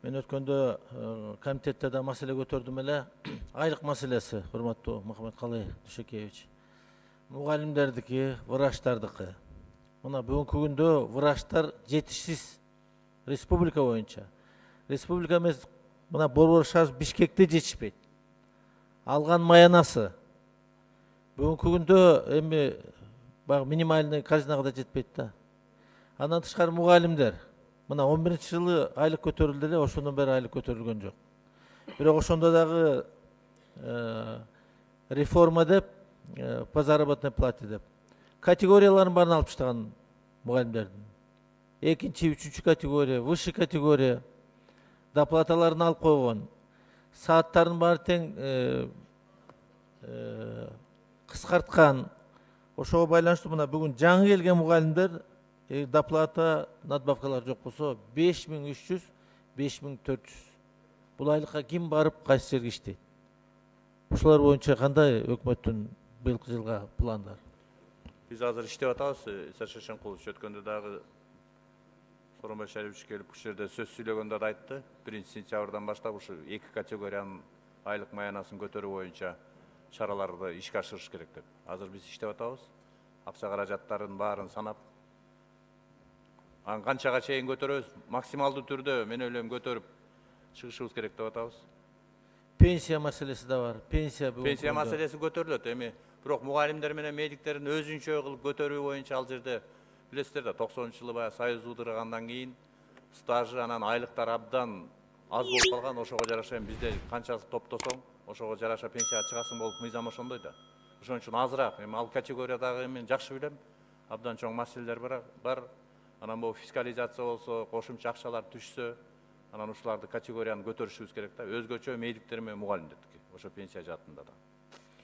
Мен өткөндө комитетте да маселе көтөрдүм эле. Айлык маселеси, урматтуу Мухаммедкалый Дүйшөкеевич. Мугалимдердики, врачтардыкы. Мына бүгүнкү күндө врачтар жетишсиз республика боюнча. Республика эмес, мына Борбор шаар Бишкекте жетишпейт. Алган маянасы бүгүнкү күндө эми баягы минимальный казинага да жетпейт да. Андан тышкары мугалимдер. Мына 11-жылы айлык көтөрүлдү эле, ошондон бери айлык көтөрүлгөн жок. Бирок ошондо дагы реформа деп, по заработной плате деп. Категорияларын баарын алып таштаган мугалимдердин. Экинчи, үчүнчү категория, высший категория доплаталарын алып койгон. Сааттарын баары тең кыскарткан. Ошого байланыштуу мына бүгүн жаңы келген мугалимдер доплата, надбавкалар жок болсо 5300, 5400. Бул айлыкка ким барып кайсы жерге иштейт? Ушулар боюнча кандай өкмөттүн быйылкы жылга пландары? Биз азыр иштеп атабыз. Саша Шенкулович өткөндө дагы Сооронбай Шарипович келип ушул жерде сөз сүйлөгөндө да айтты. 1-сентябрдан баштап ушу 2 категориянын айлык маянасын көтөрүү боюнча чараларды ишке ашырыш керек деп. Азыр биз иштеп атабыз. Акча каражаттарын баарын санап, канчага чейин көтөрөбүз, максималдуу түрдө мен ойлойм көтөрүп чыгышыбыз керек деп атабыз. Пенсия маселеси да бар. Пенсия маселеси көтөрүлөт. Эми бирок мугалимдер менен медиктердин өзүнчө кылып көтөрүү боюнча ал жерде билесиздер да 90-жылы баягы союз удыргандан кийин стажы анан айлыктары абдан аз болуп калган. Ошого жараша бизде канча топтосоң, ошого жараша пенсияга чыгасың болуп мыйзам ошондой да. Ошон үчүн азыраак. Эми ал категориядагы мен жакшы билем. Абдан чоң маселелер бар. Анан бул фискализация болсо, кошумча акчалар түшсө, анан ушуларды категорияны көтөрүшүбүз керек да. Өзгөчө медиктер менен мугалимдердики. Ошо пенсия жаатында да.